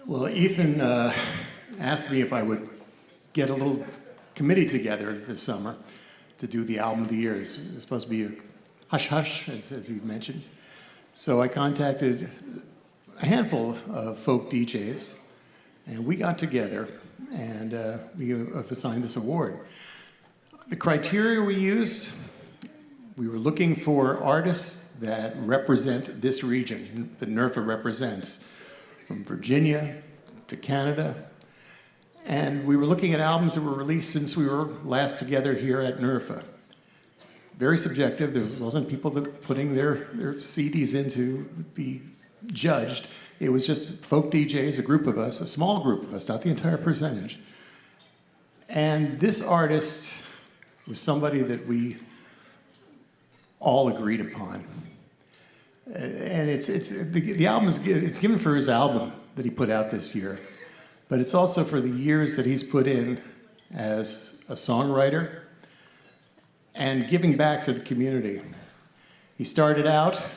Well, Ethan asked me if I would get a little committee together this summer to do the album of the year. It's supposed to be a hush-hush, as he mentioned. So I contacted a handful of folk DJs, and we got together, and we have assigned this award. The criteria we used, we were looking for artists that represent this region, that NERFA represents, from Virginia to Canada. And we were looking at albums that were released since we were last together here at NERFA. Very subjective. There wasn't people that putting their CDs in to be judged. It was just folk DJs, a group of us, a small group of us, not the entire percentage. And this artist was somebody that we all agreed upon. And the album it's given for his album that he put out this year, but it's also for the years that he's put in as a songwriter and giving back to the community. He started out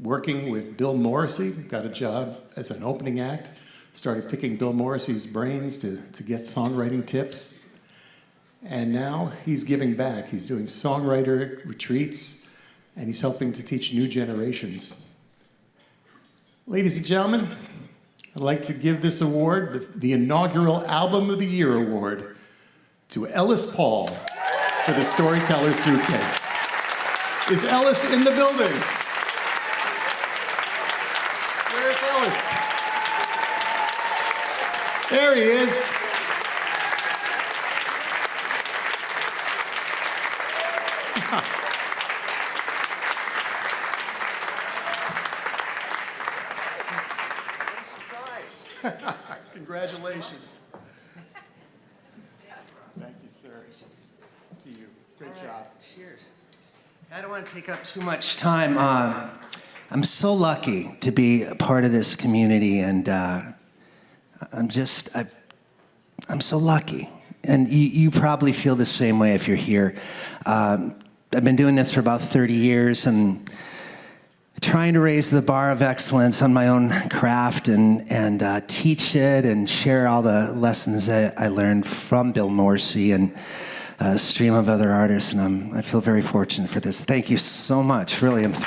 working with Bill Morrissey, got a job as an opening act, started picking Bill Morrissey's brains to get songwriting tips, and now he's giving back. He's doing songwriter retreats, and he's helping to teach new generations. Ladies and gentlemen, I'd like to give this award, the inaugural Album of the Year award, to Ellis Paul for the Storyteller Suitcase. Is Ellis in the building? Where's Ellis? There he is. Congratulations. Thank you, sir. To you. Great job. Cheers. I don't want to take up too much time. I'm so lucky to be a part of this community, and I'm so lucky. And you probably feel the same way if you're here. I've been doing this for about 30 years, and trying to raise the bar of excellence on my own craft and teach it and share all the lessons that I learned from Bill Morrissey and a stream of other artists, and I feel very fortunate for this. Thank you so much, really. Thank you.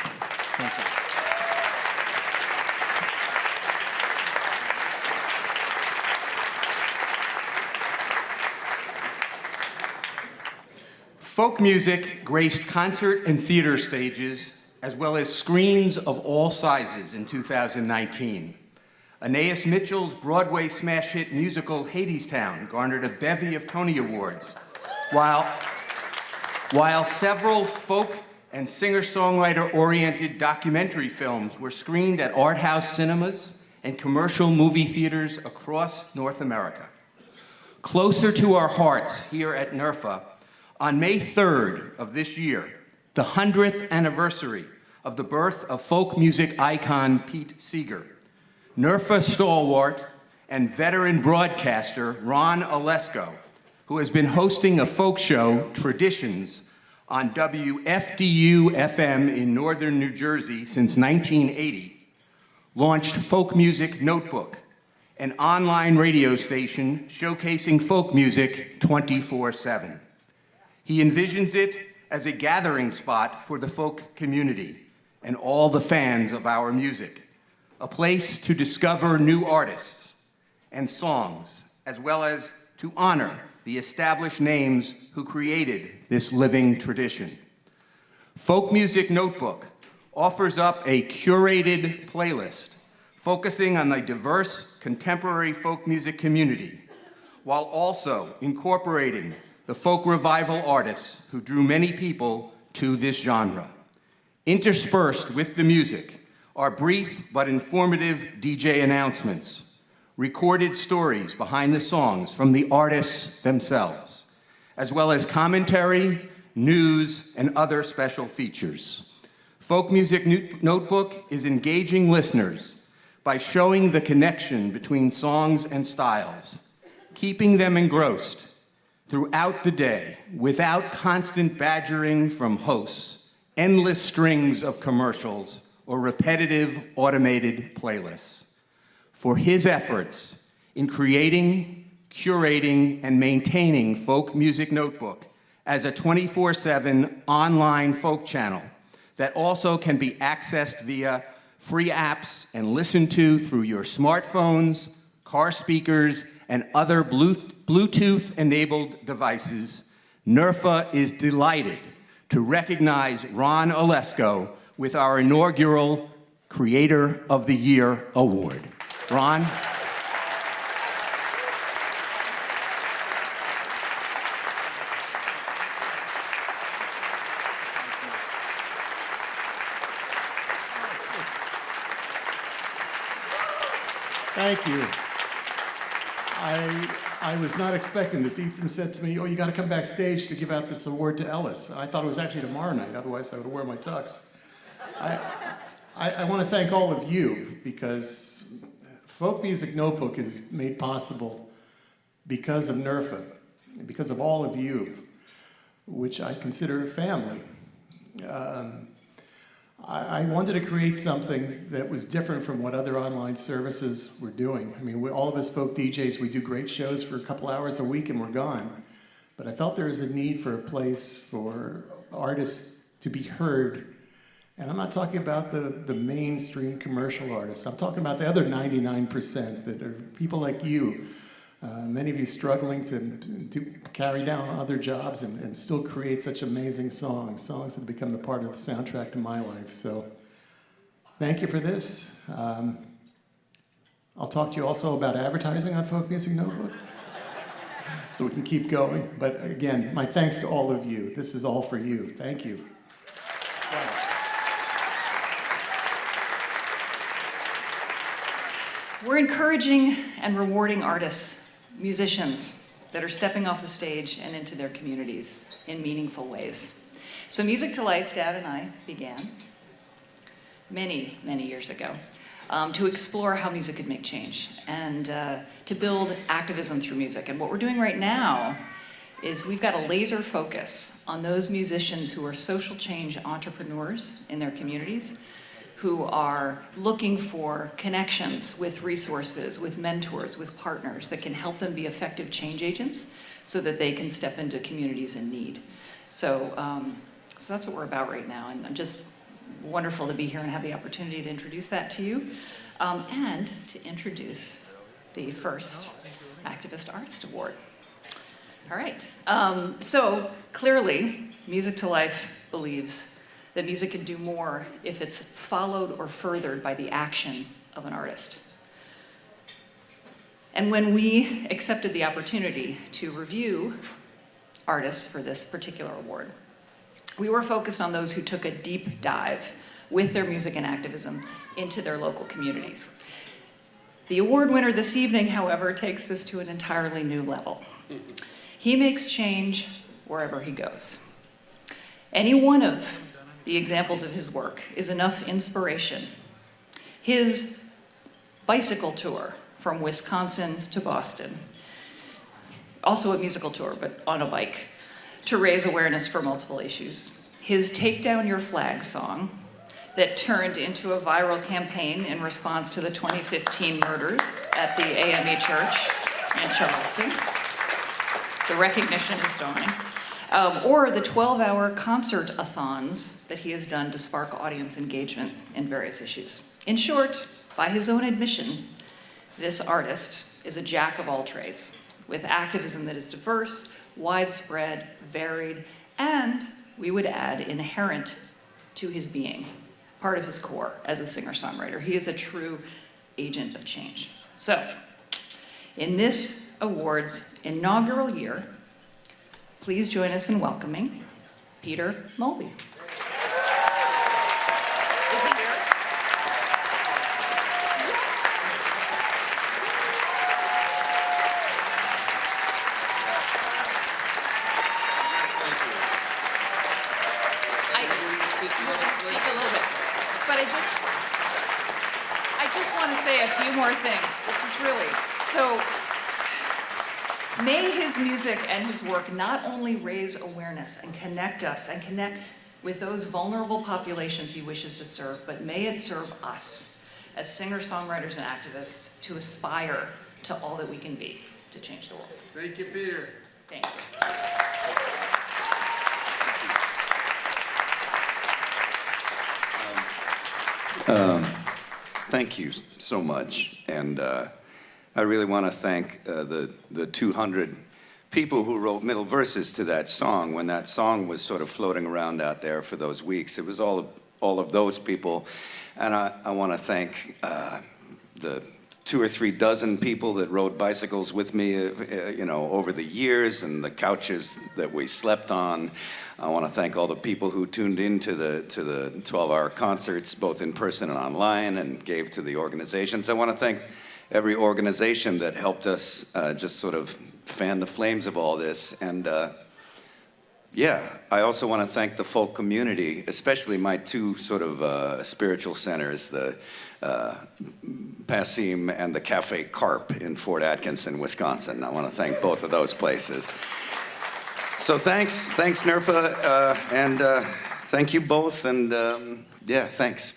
Folk music graced concert and theater stages, as well as screens of all sizes in 2019. Anais Mitchell's Broadway smash hit musical Hadestown garnered a bevy of Tony Awards, while several folk and singer-songwriter-oriented documentary films were screened at art house cinemas and commercial movie theaters across North America. Closer to our hearts here at NERFA, on May 3rd of this year, the 100th anniversary of the birth of folk music icon Pete Seeger, NERFA stalwart and veteran broadcaster Ron Olesko, who has been hosting a folk show, Traditions, on WFDU-FM in northern New Jersey since 1980, launched Folk Music Notebook, an online radio station showcasing folk music 24/7. He envisions it as a gathering spot for the folk community and all the fans of our music, a place to discover new artists and songs, as well as to honor the established names who created this living tradition. Folk Music Notebook offers up a curated playlist focusing on the diverse contemporary folk music community, while also incorporating the folk revival artists who drew many people to this genre. Interspersed with the music are brief but informative DJ announcements, recorded stories behind the songs from the artists themselves, as well as commentary, news, and other special features. Folk Music Notebook is engaging listeners by showing the connection between songs and styles, keeping them engrossed throughout the day without constant badgering from hosts, endless strings of commercials, or repetitive automated playlists. for his efforts in creating, curating, and maintaining Folk Music Notebook as a 24/7 online folk channel that also can be accessed via free apps and listened to through your smartphones, car speakers, and other Bluetooth-enabled devices. NERFA is delighted to recognize Ron Olesko with our inaugural Creator of the Year Award. Ron? Thank you. I was not expecting this. Ethan said to me, "Oh, you got to come backstage to give out this award to Ellis." I thought it was actually tomorrow night, otherwise I would wear my tux. I want to thank all of you, because Folk Music Notebook is made possible because of NERFA, because of all of you, which I consider family. I wanted to create something that was different from what other online services were doing. I mean, all of us folk DJs, we do great shows for a couple hours a week and we're gone. But I felt there was a need for a place for artists to be heard. And I'm not talking about the mainstream commercial artists. I'm talking about the other 99% that are people like you. Many of you struggling to carry down other jobs and still create such amazing songs that have become the part of the soundtrack to my life. So thank you for this. I'll talk to you also about advertising on Folk Music Notebook so we can keep going. But again, my thanks to all of you. This is all for you. Thank you. We're encouraging and rewarding artists, musicians that are stepping off the stage and into their communities in meaningful ways. So Music to Life, Dad and I began many, many years ago to explore how music could make change and to build activism through music. And what we're doing right now is we've got a laser focus on those musicians who are social change entrepreneurs in their communities, who are looking for connections with resources, with mentors, with partners that can help them be effective change agents so that they can step into communities in need. So that's what we're about right now, and I'm just wonderful to be here and have the opportunity to introduce that to you, and to introduce the first Activist Artist Award. All right, so clearly, Music to Life believes that music can do more if it's followed or furthered by the action of an artist. And when we accepted the opportunity to review artists for this particular award, we were focused on those who took a deep dive with their music and activism into their local communities. The award winner this evening, however, takes this to an entirely new level. He makes change wherever he goes. Any one of the examples of his work is enough inspiration. His bicycle tour from Wisconsin to Boston, also a musical tour, but on a bike, to raise awareness for multiple issues. His Take Down Your Flag song that turned into a viral campaign in response to the 2015 murders at the AME Church in Charleston. The recognition is dawning. Or the 12-hour concert-a-thons that he has done to spark audience engagement in various issues. In short, by his own admission, this artist is a jack of all trades, with activism that is diverse, widespread, varied, and, we would add, inherent to his being, part of his core as a singer-songwriter. He is a true agent of change. So, in this award's inaugural year, please join us in welcoming Peter Mulvey. Is he here? Speak a little bit, but I just want to say a few more things. This is really, so may his music and his work not only raise awareness and connect us and connect with those vulnerable populations he wishes to serve, but may it serve us. as singer-songwriters and activists to aspire to all that we can be to change the world. Thank you, Peter. Thank you. Thank you so much, and I really want to thank the 200 people who wrote middle verses to that song. When that song was sort of floating around out there for those weeks, it was all of those people, and I want to thank the 2 or 3 dozen people that rode bicycles with me, you know, over the years, and the couches that we slept on. I want to thank all the people who tuned into the 12-hour concerts, both in person and online, and gave to the organizations. I want to thank every organization that helped us just sort of fan the flames of all this. And yeah, I also want to thank the folk community, especially my 2 sort of spiritual centers, the Passim and the Cafe Carp in Fort Atkinson, Wisconsin. I want to thank both of those places. So thanks NERFA, and thank you both, and yeah, thanks.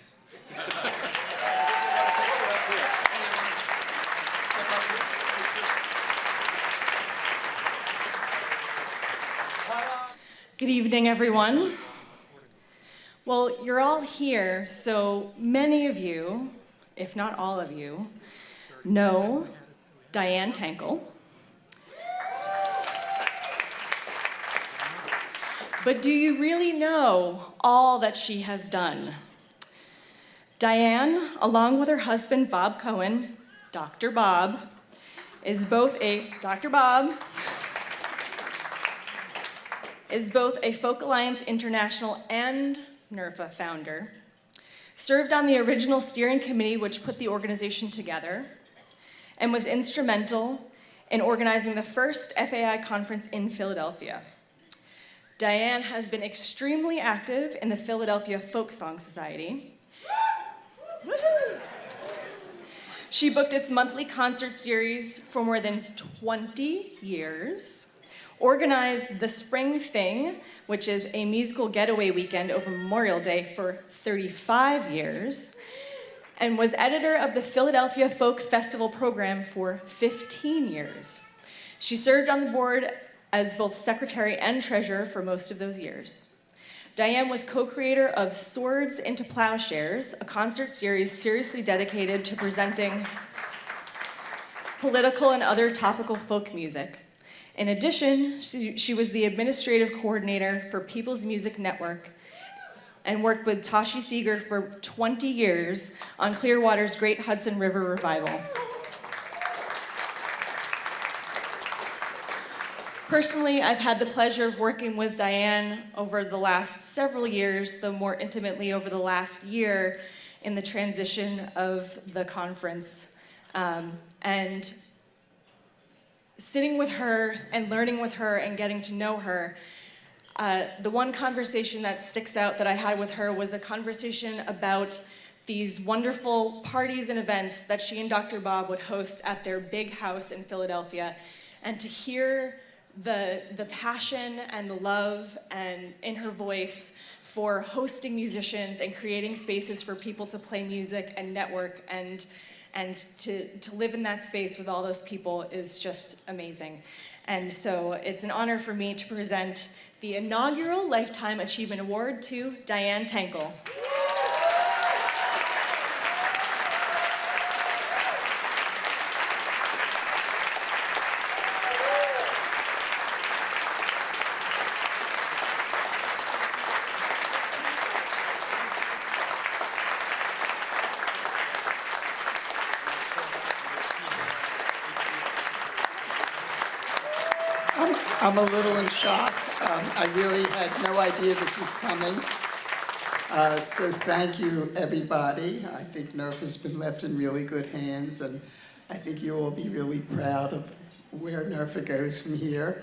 Good evening, everyone. Well, you're all here, so many of you, if not all of you, know Diane Tankel. But do you really know all that she has done? Diane, along with her husband, Bob Cohen, Dr. Bob, is both a Folk Alliance International and NERFA founder, served on the original steering committee which put the organization together, and was instrumental in organizing the first FAI conference in Philadelphia. Diane has been extremely active in the Philadelphia Folk Song Society. Woohoo! She booked its monthly concert series for more than 20 years, organized the Spring Thing, which is a musical getaway weekend over Memorial Day, for 35 years, and was editor of the Philadelphia Folk Festival program for 15 years. She served on the board as both secretary and treasurer for most of those years. Diane was co-creator of Swords into Plowshares, a concert series seriously dedicated to presenting political and other topical folk music. In addition, she was the administrative coordinator for People's Music Network and worked with Tashi Seeger for 20 years on Clearwater's Great Hudson River Revival. Personally, I've had the pleasure of working with Diane over the last several years, though more intimately over the last year, in the transition of the conference. And sitting with her and learning with her and getting to know her, the one conversation that sticks out that I had with her was a conversation about these wonderful parties and events that she and Dr. Bob would host at their big house in Philadelphia, and to hear the passion and the love and in her voice for hosting musicians and creating spaces for people to play music and network and to live in that space with all those people is just amazing. And so it's an honor for me to present the inaugural Lifetime Achievement Award to Diane Tankel. I'm a little in shock. I really had no idea this was coming. So thank you, everybody. I think NERFA's been left in really good hands, and I think you will be really proud of where NERFA goes from here.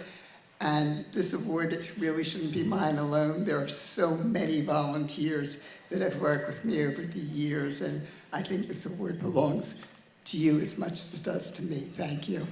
And this award really shouldn't be mine alone. there are so many volunteers that have worked with me over the years, and I think this award belongs to you as much as it does to me. Thank you.